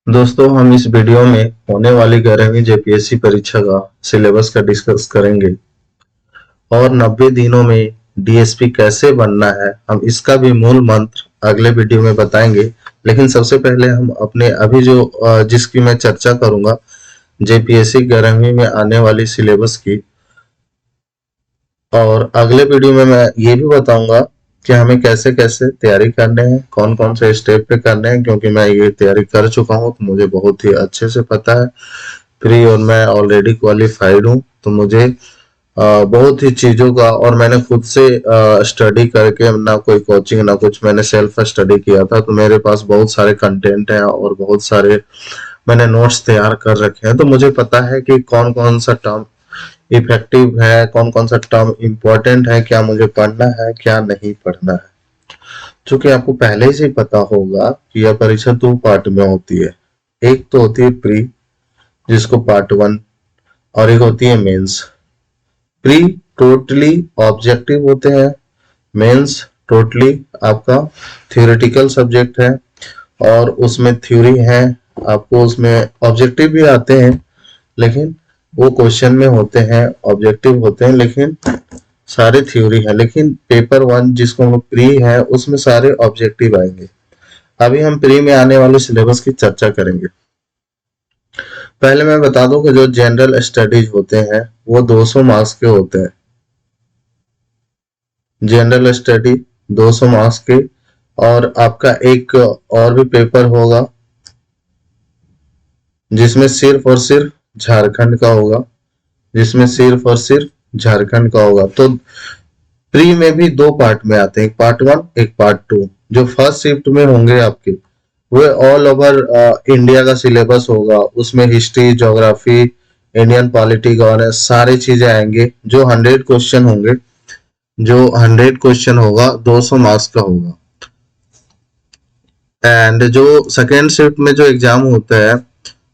दोस्तों, हम इस वीडियो में होने वाली 11वीं जेपीएससी परीक्षा का सिलेबस का डिस्कस करेंगे और 90 दिनों में डीएसपी कैसे बनना है, हम इसका भी मूल मंत्र अगले वीडियो में बताएंगे। लेकिन सबसे पहले हम अपने अभी जो जिसकी मैं चर्चा करूंगा जेपीएससी 11वीं में आने वाली सिलेबस की, और अगले वीडियो में मैं ये भी बताऊंगा कि हमें कैसे कैसे तैयारी करने हैं, कौन कौन से स्टेप पे करने हैं, क्योंकि मैं ये तैयारी कर चुका हूँ तो मुझे बहुत ही अच्छे से पता है प्री, और मैं ऑलरेडी क्वालिफाइड हूँ। तो मुझे बहुत ही चीजों का, और मैंने खुद से स्टडी करके, ना कोई कोचिंग ना कुछ, मैंने सेल्फ स्टडी किया था, तो मेरे पास बहुत सारे कंटेंट हैं और बहुत सारे मैंने नोट्स तैयार कर रखे हैं। तो मुझे पता है कि कौन कौन सा टर्म इफेक्टिव है, कौन कौन सा टर्म इम्पोर्टेंट है, क्या मुझे पढ़ना है क्या नहीं पढ़ना है। चूंकि आपको पहले से ही पता होगा कि यह परीक्षा 2 पार्ट में होती है। एक तो होती है प्री, जिसको पार्ट 1, और एक होती है मेंस। प्री टोटली ऑब्जेक्टिव होते हैं, मेंस टोटली आपका थ्योरेटिकल सब्जेक्ट है, और उसमें थ्योरी है, आपको उसमें ऑब्जेक्टिव भी आते हैं, लेकिन वो क्वेश्चन में होते हैं, ऑब्जेक्टिव होते हैं, लेकिन सारे थ्योरी है। लेकिन पेपर 1 जिसको हम प्री है, उसमें सारे ऑब्जेक्टिव आएंगे। अभी हम प्री में आने वाले सिलेबस की चर्चा करेंगे। पहले मैं बता दूं कि जो जनरल स्टडीज होते हैं वो 200 मार्क्स के होते हैं। जनरल स्टडी 200 मार्क्स के, और आपका एक और भी पेपर होगा जिसमें सिर्फ और सिर्फ झारखंड का होगा, जिसमें सिर्फ और सिर्फ झारखंड का होगा। तो प्री में भी 2 पार्ट में आते हैं, एक पार्ट 1 एक पार्ट 2। जो फर्स्ट शिफ्ट में होंगे आपके, वो ऑल ओवर इंडिया का सिलेबस होगा। उसमें history, geography, Indian polity, governance, सारी चीजें आएंगे। जो 100 क्वेश्चन होंगे, जो 100 क्वेश्चन होगा 200 मार्क्स का होगा। एंड जो सेकेंड शिफ्ट में जो एग्जाम होता है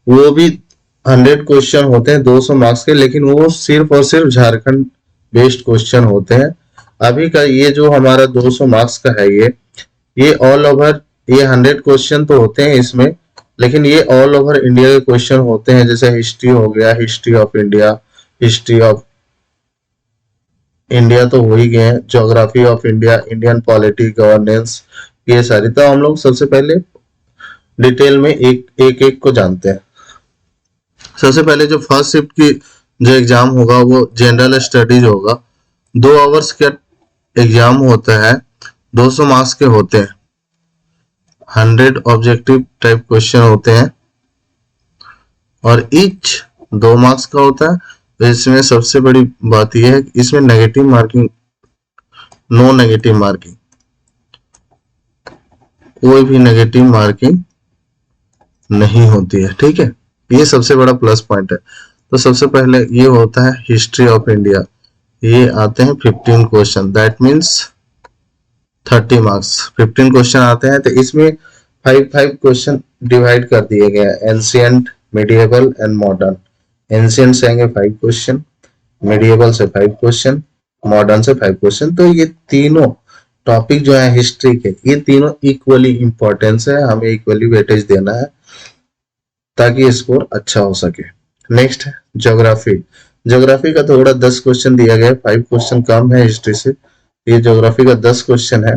वो भी 100 क्वेश्चन होते हैं 200 मार्क्स के, लेकिन वो सिर्फ और सिर्फ झारखंड बेस्ड क्वेश्चन होते हैं। अभी का ये जो हमारा 200 मार्क्स का है, ये ऑल ओवर, ये 100 क्वेश्चन तो होते हैं इसमें, लेकिन ये ऑल ओवर इंडिया के क्वेश्चन होते हैं। जैसे हिस्ट्री हो गया, history of India, history of India तो हो ही गए हैं, geography of India, Indian polity, governance, ये सारी। तो हम लोग सबसे पहले डिटेल में एक एक एक को जानते हैं। सबसे पहले जो फर्स्ट शिफ्ट की जो एग्जाम होगा वो जनरल स्टडीज होगा। 2 आवर्स का एग्जाम होता है, 200 मार्क्स के होते हैं, 100 ऑब्जेक्टिव टाइप क्वेश्चन होते हैं, और ईच 2 मार्क्स का होता है। तो इसमें सबसे बड़ी बात यह है कि इसमें negative marking, no negative marking, कोई भी नेगेटिव मार्किंग नहीं होती है। ठीक है, ये सबसे बड़ा प्लस पॉइंट है। तो सबसे पहले ये होता है हिस्ट्री ऑफ इंडिया, ये आते हैं 15 question, that means 30 marks. 15 question आते हैं, तो इसमें 5 क्वेश्चन डिवाइड कर दिए गए हैं, एंशियंट, मिडिएबल एंड मॉडर्न। एंशियंट से आएंगे 5 क्वेश्चन, मिडिएबल से 5 क्वेश्चन, मॉडर्न से 5 क्वेश्चन। तो ये तीनों टॉपिक जो है हिस्ट्री के, ये तीनों इक्वली इंपॉर्टेंस है, हमें इक्वली वेटेज देना है ताकि स्कोर अच्छा हो सके। नेक्स्ट है ज्योग्राफी। ज्योग्राफी का थोड़ा 10 क्वेश्चन दिया गया है, 5 क्वेश्चन कम है हिस्ट्री से। ये ज्योग्राफी का 10 क्वेश्चन है।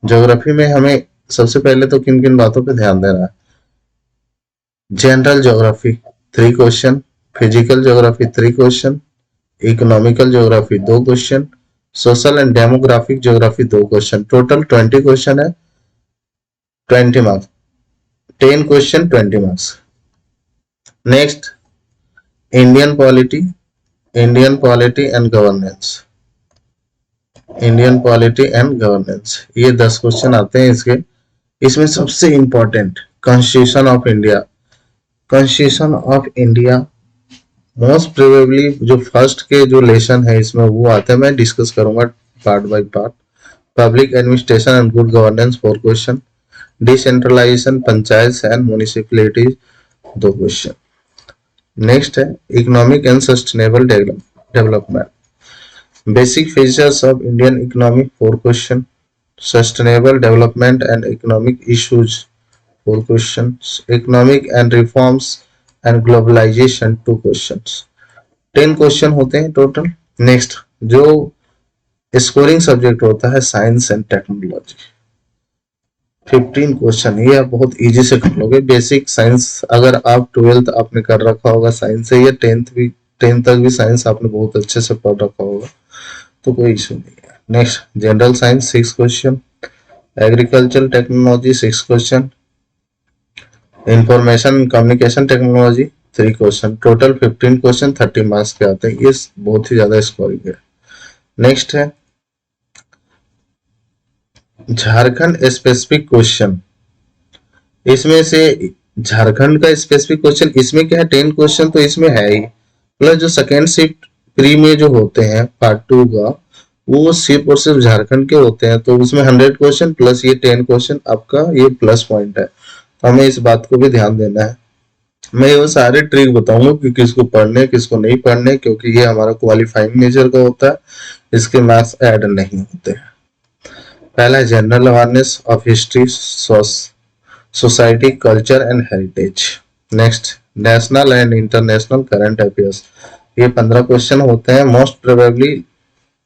ज्योग्राफी में हमें सबसे पहले तो किन किन बातों पे ध्यान देना है। General geography 3 question, physical geography 3 question, economical geography 2 question, social and demographic geography 2 question. Total 20 question है, 20 marks, 10 question 20 marks. Next Indian polity, Indian polity and governance, Indian polity and governance, ये 10 क्वेश्चन आते हैं इसके। इसमें सबसे important constitution of India. Constitution of India most probably जो first के जो लेसन है इसमें वो आता है, मैं डिस्कस करूंगा part by part. Public administration and good governance 4 question, decentralisation, panchayat and municipalities 2 question. Next है economic and sustainable development, basic features of Indian economy 4 question, sustainable development and economic issues 4 questions, economic and reforms and globalisation 2 questions, 10 question होते हैं total. Next जो scoring subject होता है science and technology, 15 question, ये आप बहुत easy से कर लोगे। बेसिक साइंस अगर आप 12th आपने कर रखा होगा साइंस से, या 10th तक भी साइंस आपने बहुत अच्छे से पढ़ रखा होगा तो कोई इशू नहीं है। Next general science 6 question, agriculture technology 6 question, information communication technology 3 question, total 15 question 30 marks के आते हैं। ये बहुत ही ज्यादा स्कोरिंग है। नेक्स्ट है झारखंड स्पेसिफिक क्वेश्चन, इसमें से झारखंड का स्पेसिफिक क्वेश्चन इसमें क्या है, 10 क्वेश्चन तो इसमें है ही, प्लस जो सेकेंड शिफ्ट प्री में जो होते हैं पार्ट 2 का, वो सिर्फ और सिर्फ झारखंड के होते हैं, तो उसमें 100 क्वेश्चन प्लस ये 10 क्वेश्चन आपका ये प्लस पॉइंट है, तो हमें इस बात को भी ध्यान देना है। मैं वो सारे ट्रिक बताऊंगा कि किसको पढ़ने किसको नहीं पढ़ने, क्योंकि ये हमारा क्वालिफाइंग मेजर का होता है, इसके मार्क्स ऐड नहीं होते हैं। पहला है general awareness of history, society, culture and heritage. Next national and international current affairs, ये 15 क्वेश्चन होते हैं। मोस्ट प्रोबेबली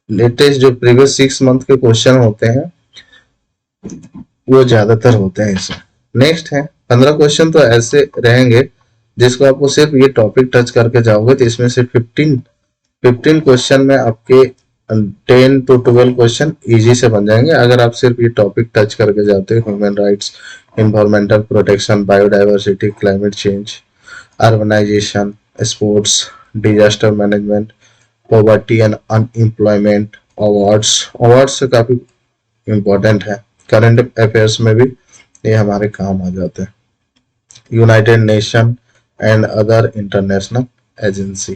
लेटेस्ट जो प्रीवियस 6 मंथ के क्वेश्चन होते हैं वो ज्यादातर होते हैं इसमें। नेक्स्ट है 15 क्वेश्चन तो ऐसे रहेंगे जिसको आपको सिर्फ ये टॉपिक टच करके जाओगे, तो इसमें से 15 क्वेश्चन में आपके 10 to 12 क्वेश्चन इजी से बन जाएंगे, अगर आप सिर्फ ये टॉपिक टच करके जाते हो। Human rights, environmental protection, biodiversity, climate change, urbanisation, sports, disaster management, poverty and unemployment, awards से काफी इंपॉर्टेंट है। करंट अफेयर्स में भी ये हमारे काम आ जाते हैं। United nation and other international agency,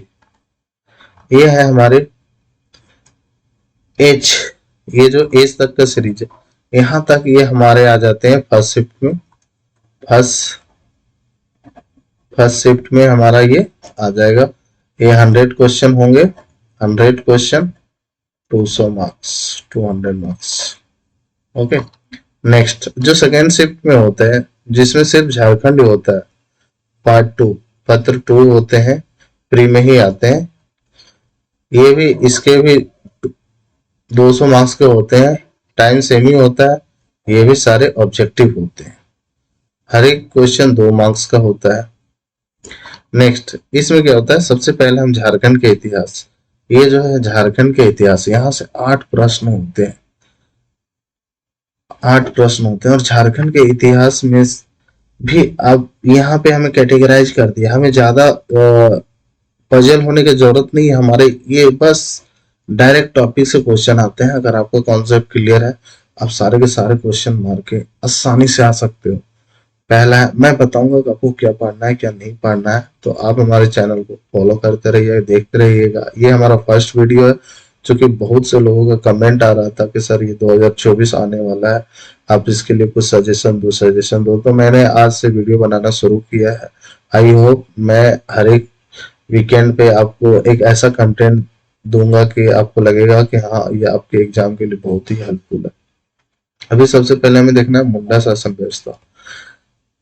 ये है हमारे एच, ये जो एच तक का सीरीज है, यहाँ तक ये हमारे आ जाते हैं फर्स्ट शिफ्ट में। फर्स्ट शिफ्ट में हमारा ये आ जाएगा, ये 100 क्वेश्चन होंगे, 100 question 200 marks, 200 marks. Okay, next जो सेकेंड शिफ्ट में होता है जिसमें सिर्फ झारखंड होता है, पार्ट 2 पत्र 2 होते हैं, प्री में ही आते हैं, ये भी इसके भी 200 मार्क्स के होते हैं, टाइम सेम ही होता है, ये भी सारे ऑब्जेक्टिव होते हैं, हर एक क्वेश्चन 2 मार्क्स का होता है। नेक्स्ट इसमें क्या होता है, सबसे पहले हम झारखंड के इतिहास, ये जो है झारखंड के इतिहास, यहाँ से 8 प्रश्न होते हैं, 8 प्रश्न होते हैं। और झारखंड के इतिहास में भी अब यहाँ पे हमें कैटेगराइज कर दिया, हमें ज्यादा पजल होने की जरूरत नहीं है, हमारे ये बस डायरेक्ट टॉपिक से क्वेश्चन आते हैं। अगर आपका कॉन्सेप्ट क्लियर है, आप सारे के सारे क्वेश्चन मार के आसानी से आ सकते हो। पहला है, मैं बताऊंगा कि आपको क्या पढ़ना है क्या नहीं पढ़ना है, तो आप हमारे चैनल को फॉलो करते रहिए, देखते रहिएगा। ये हमारा फर्स्ट वीडियो है, क्योंकि बहुत से लोगों का कमेंट आ रहा था कि सर ये 2024 आने वाला है, आप इसके लिए कुछ सजेशन दो, तो मैंने आज से वीडियो बनाना शुरू किया है। आई होप मैं हर एक वीकेंड पे आपको एक ऐसा कंटेंट दूंगा कि आपको लगेगा कि हाँ ये आपके एग्जाम के लिए बहुत ही हेल्पफुल है। अभी सबसे पहले हमें देखना है मुंडा शासन व्यवस्था,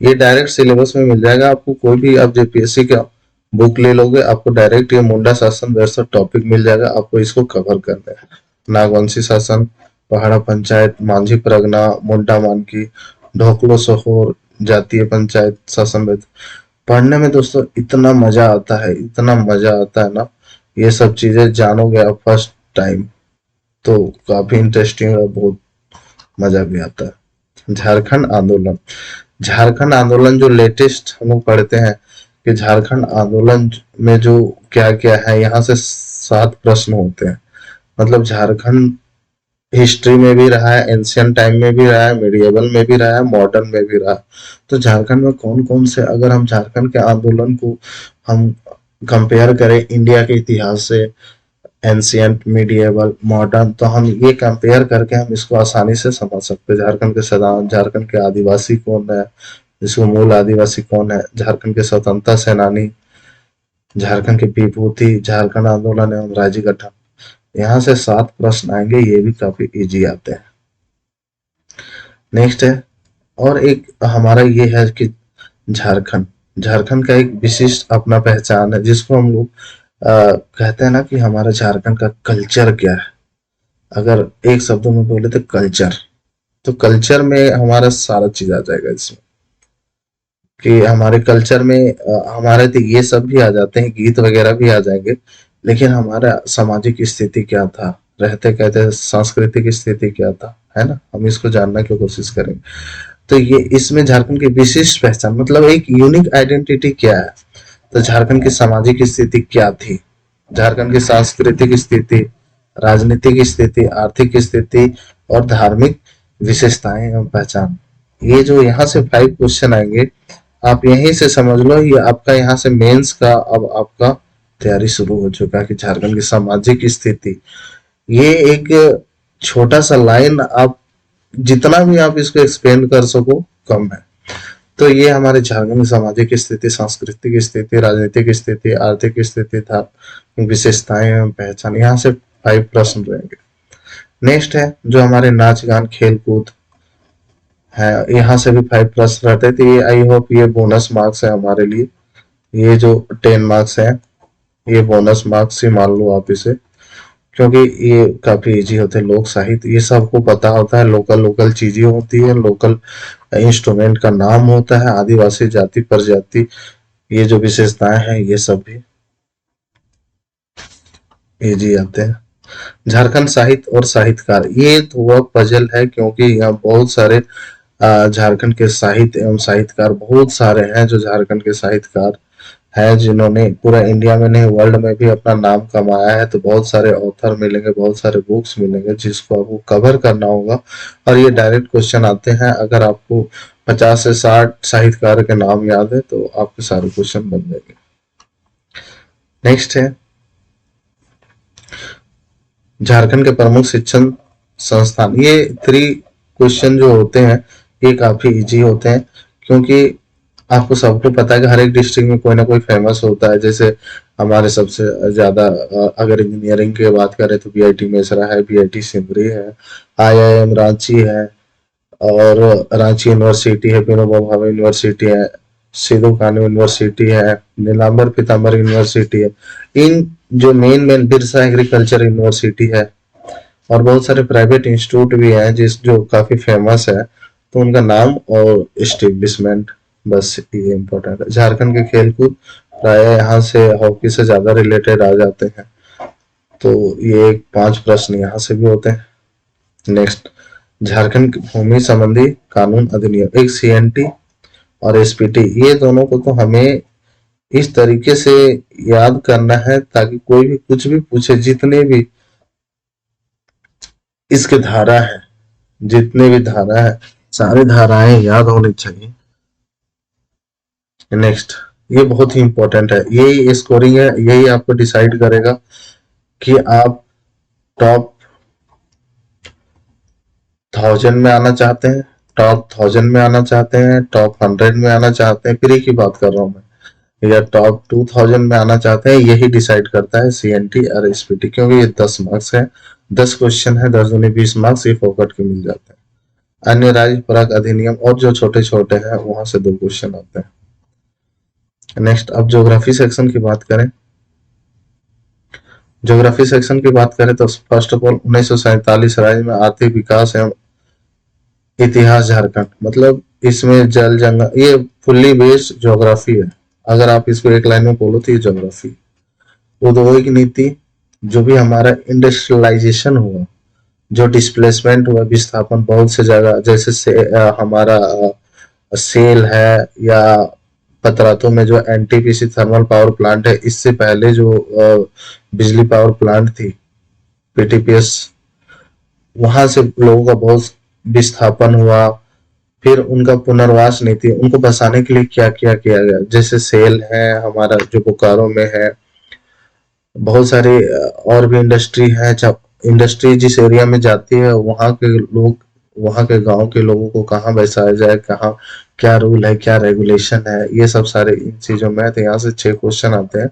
ये डायरेक्ट सिलेबस में मिल जाएगा आपको, कोई भी आप जेपीएससी का बुक ले लोगे आपको डायरेक्ट ये मुंडा शासन व्यवस्था टॉपिक मिल जाएगा, आपको इसको कवर करना है। नागवंशी शासन, पहाड़ा पंचायत, मांझी परगना, मुंडा मानकी, ढोकलो सहोर, जातीय पंचायत शासन व्यवस्था, पढ़ने में दोस्तों इतना मजा आता है, इतना मजा आता है ना, ये सब चीजें जानोगे आप फर्स्ट टाइम तो काफी इंटरेस्टिंग और बहुत मजा भी आता है। झारखंड आंदोलन, झारखंड आंदोलन जो लेटेस्ट हम लोग पढ़ते हैं कि झारखंड आंदोलन में जो क्या क्या है, यहाँ से 7 प्रश्न होते हैं। मतलब झारखंड हिस्ट्री में भी रहा है, एंशियंट टाइम में भी रहा है, मिडिएवल में भी रहा है, मॉडर्न में भी रहा है। तो झारखंड में कौन कौन से, अगर हम झारखंड के आंदोलन को हम कंपेयर करें इंडिया के इतिहास से, एंशियंट, मिडिएवल, मॉडर्न, तो हम ये कंपेयर करके हम इसको आसानी से समझ सकते हैं। झारखंड के सदान, झारखंड के आदिवासी कौन है, जिसको मूल आदिवासी कौन है, झारखंड के स्वतंत्रता सेनानी, झारखंड की विभूति, झारखंड आंदोलन एवं राज्य गठन, यहाँ से 7 प्रश्न आएंगे, ये भी काफी इजी आते हैं। नेक्स्ट है और एक हमारा ये है कि झारखंड, झारखंड का एक विशिष्ट अपना पहचान है जिसको हम लोग कहते हैं ना कि हमारा झारखंड का कल्चर क्या है। अगर एक शब्दों में बोले तो कल्चर, तो कल्चर में हमारा सारा चीज आ जाएगा इसमें, कि हमारे कल्चर में हमारे तो ये सब भी आ जाते हैं, गीत वगैरह भी आ जाएंगे, लेकिन हमारा सामाजिक स्थिति क्या था, रहते कहते सांस्कृतिक स्थिति क्या था, है ना, हम इसको जानने की कोशिश करेंगे। तो ये इसमें झारखंड की विशिष्ट पहचान मतलब एक यूनिक आइडेंटिटी क्या है, तो झारखंड की सामाजिक स्थिति क्या थी, झारखंड की सांस्कृतिक स्थिति, राजनीतिक स्थिति, आर्थिक स्थिति और धार्मिक विशेषताएं एवं पहचान। ये जो यहाँ से 5 क्वेश्चन आएंगे, आप यहीं से समझ लो ये आपका यहाँ से मेंस का अब आपका तैयारी शुरू हो चुका है कि झारखंड की सामाजिक स्थिति। ये एक छोटा सा लाइन, आप जितना भी आप इसको एक्सपेंड कर सको कम है। तो ये हमारे झारखंड की सामाजिक स्थिति, सांस्कृतिक स्थिति, राजनीतिक स्थिति, आर्थिक स्थिति, धार्मिक विशेषताएं एवं पहचान, यहाँ से 5 प्रश्न रहेंगे। नेक्स्ट है जो हमारे नाच गान खेल कूद है, यहाँ से भी 5 प्रश्न रहते थे। ये आई होप ये बोनस मार्क्स है हमारे लिए, ये जो 10 मार्क्स है ये बोनस मार्क्स ही मान लो आप इसे, क्योंकि ये काफी इजी होते हैं। लोक साहित्य ये सबको पता होता है, लोकल लोकल चीजें होती है, लोकल इंस्ट्रूमेंट का नाम होता है, आदिवासी जाति प्रजाति, ये जो विशेषताएं हैं ये सब भी इजी आते हैं। झारखंड साहित्य और साहित्यकार, ये थोड़ा पजल है क्योंकि यहाँ बहुत सारे झारखंड के साहित्य एवं साहित्यकार बहुत सारे हैं, जो झारखंड के साहित्यकार हैं जिन्होंने पूरा इंडिया में नहीं वर्ल्ड में भी अपना नाम कमाया है। तो बहुत सारे ऑथर मिलेंगे, बहुत सारे बुक्स मिलेंगे जिसको आपको कवर करना होगा, और ये डायरेक्ट क्वेश्चन आते हैं। अगर आपको 50 से 60 साहित्यकार के नाम याद है तो आपके सारे क्वेश्चन बन जाएंगे। नेक्स्ट है झारखंड के प्रमुख शिक्षण संस्थान। ये 3 क्वेश्चन जो होते हैं ये काफी इजी होते हैं, क्योंकि आपको सबको पता है कि हर एक डिस्ट्रिक्ट में कोई ना कोई फेमस होता है। जैसे हमारे सबसे ज्यादा अगर इंजीनियरिंग की बात करें तो बीआईटी मेसरा है, बीआईटी सिमरी है, आईआईएम रांची है, और रांची यूनिवर्सिटी है, विनोबा भावे यूनिवर्सिटी है, सिद्धू कान्हू यूनिवर्सिटी है, नीलांबर पीताम्बर यूनिवर्सिटी है। इन जो main main Birsa agriculture university है, और बहुत सारे प्राइवेट इंस्टीट्यूट भी हैं जिस जो काफी फेमस है, तो उनका नाम और एस्टेब्लिशमेंट, बस ये इम्पोर्टेंट है। झारखंड के खेलकूद प्राय यहाँ से हॉकी से ज्यादा रिलेटेड आ जाते हैं, तो ये 5 प्रश्न यहाँ से भी होते हैं। नेक्स्ट, झारखंड भूमि संबंधी कानून अधिनियम, एक सीएनटी और एसपीटी, ये दोनों को तो हमें इस तरीके से याद करना है ताकि कोई भी कुछ भी पूछे, जितने भी इसके धारा है, जितने भी धारा है सारी धाराएं याद होनी चाहिए। नेक्स्ट, ये बहुत ही इंपॉर्टेंट है, यही स्कोरिंग है, यही आपको डिसाइड करेगा कि आप टॉप 1000 में आना चाहते हैं, टॉप 1000 में आना चाहते हैं, टॉप 100 में आना चाहते हैं, प्री की बात कर रहा हूं मैं, या टॉप 2000 में आना चाहते हैं। यही डिसाइड करता है सीएनटी और एसपीटी, क्योंकि ये 10 मार्क्स है, 10 क्वेश्चन है, 10 दूनी 20 मार्क्स ये फोकट के मिल जाते हैं। अन्य राज्य परक अधिनियम और जो छोटे छोटे हैं वहां से 2 क्वेश्चन आते हैं। नेक्स्ट, अब ज्योग्राफी सेक्शन की बात करें, ज्योग्राफी सेक्शन की बात करें तो फर्स्ट ऑफ ऑल 1947 राज्य में आर्थिक विकास एवं इतिहास झारखंड, मतलब इसमें जल जंगल, ये फुल्ली बेस्ड ज्योग्राफी है। अगर आप इसको एक लाइन में बोलो तो ये ज्योग्राफी। औद्योगिक नीति, जो भी हमारा इंडस्ट्रियलाइजेशन हुआ, जो डिस्प्लेसमेंट हुआ, विस्थापन बहुत से जगह, जैसे हमारा सेल है, या पतरातू में जो एनटीपीसी थर्मल पावर प्लांट है, इससे पहले जो बिजली पावर प्लांट थी पीटीपीएस, वहां से लोगों का बहुत विस्थापन हुआ। फिर उनका पुनर्वास नीति, उनको बसाने के लिए क्या क्या किया गया, जैसे सेल है हमारा जो बोकारो में है, बहुत सारी और भी इंडस्ट्री है। जब इंडस्ट्री जिस एरिया में जाती है वहां के लोग, वहां के गांव के लोगों को कहाँ बसाया जाए, कहाँ क्या रूल है, क्या रेगुलेशन है, ये सब सारे इन चीजों में है। तो यहाँ से 6 क्वेश्चन आते हैं,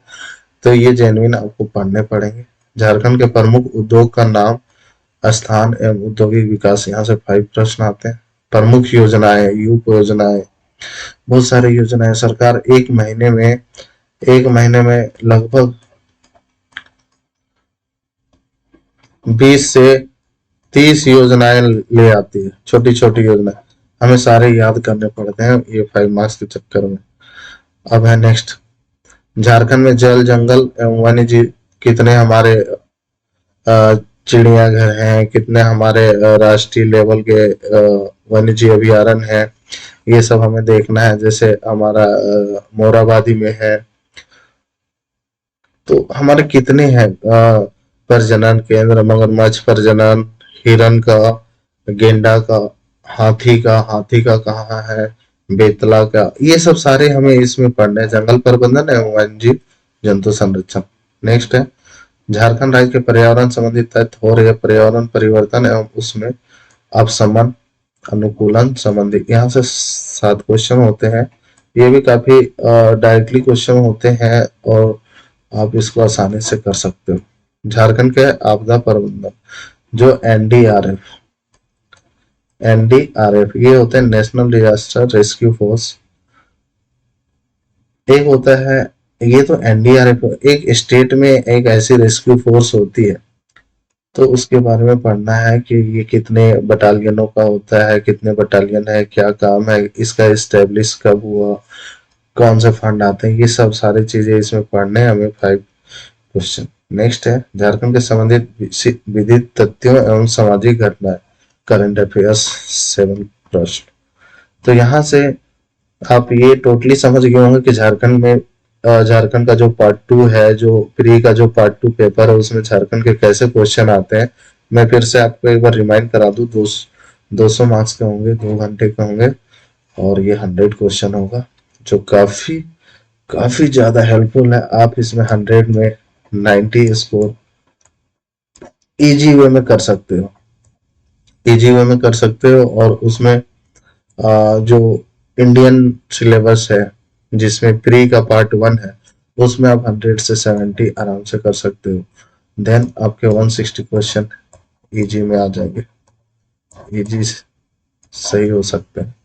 तो ये जेन्युइन आपको पढ़ने पड़ेंगे। झारखंड के प्रमुख उद्योग का नाम, स्थान एवं औद्योगिक विकास, यहाँ से 5 प्रश्न आते हैं। प्रमुख योजनाएं, यूप योजनाएं, बहुत सारी योजनाएं सरकार एक महीने में लगभग 20 से 30 योजनाएं ले आती है, छोटी छोटी योजनाएं। हमें सारे याद करने पड़ते हैं ये 5 मार्क्स के चक्कर में। अब है नेक्स्ट, झारखंड में जल, जंगल एवं वन्य जीव कितने हमारे चिड़ियाघर हैं, कितने हमारे राष्ट्रीय लेवल के वन्य जीव अभयारण्य हैं, ये सब हमें देखना है। जैसे हमारा मोराबादी में है, तो हमारे कितने हैं प्रजनन केंद्र, मगरमच्छ प्रजनन, हिरन का, गेंडा का, हाथी का कहाँ है, बेतला का, ये सब सारे हमें इसमें पढ़ने हैं। जंगल प्रबंधन एवं वन्यजीव जंतु संरक्षण। नेक्स्ट है, झारखंड राज्य के पर्यावरण संबंधी तथ्य हो रहे पर्यावरण परिवर्तन एवं उसमें अपशमन अनुकूलन संबंधी। यहाँ से 7 क्वेश्चन होते हैं। ये भी काफी डायरेक्टली क्वेश्चन होते हैं और आप इसको आसानी से कर सकते हो। झारखंड के आपदा प्रबंधन, जो एनडीआरएफ ये होते हैं नेशनल डिजास्टर रेस्क्यू फोर्स। एक होता है, ये तो एनडीआरएफ एक स्टेट में एक ऐसी रेस्क्यू फोर्स होती है, तो उसके बारे में पढ़ना है कि ये कितने बटालियनों का होता है, कितने बटालियन है, क्या काम है, इसका इस्टेब्लिश कब हुआ, कौन से फंड आते हैं, ये सब सारी चीजें इसमें पढ़ने हैं हमें 5 क्वेश्चन। नेक्स्ट है, झारखंड के संबंधित विविध तथ्यों एवं सामाजिक घटनाएं, करंट अफेयर्स 7 प्रश्न। तो यहाँ से आप ये टोटली समझ गए होंगे कि झारखंड का जो पार्ट 2 है, जो प्री का जो पार्ट 2 पेपर है, उसमें झारखंड के कैसे क्वेश्चन आते हैं। मैं फिर से आपको एक बार रिमाइंड करा दूं, 200 मार्क्स के होंगे, 2 घंटे के होंगे, और ये 100 क्वेश्चन होगा, जो काफी ज्यादा हेल्पफुल है। आप इसमें 100 में 90 स्कोर इजी वे में कर सकते हो, इजी वे में कर सकते हो। और उसमें जो इंडियन सिलेबस है, जिसमें प्री का पार्ट 1 है, उसमें आप 100 से 70 आराम से कर सकते हो। देन आपके 160 क्वेश्चन इजी में आ जाएंगे, इजी सही हो सकते हैं।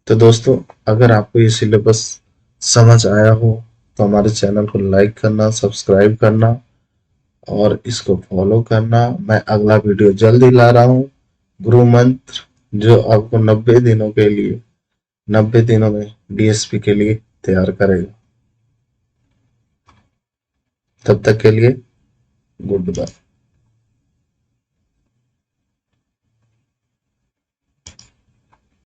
तो दोस्तों, अगर आपको ये सिलेबस समझ आया हो तो हमारे चैनल को लाइक करना, सब्सक्राइब करना और इसको फॉलो करना। मैं अगला वीडियो जल्दी ला रहा हूँ, गुरु मंत्र, जो आपको 90 दिनों में डीएसपी के लिए तैयार करेगा। तब तक के लिए गुड बाय।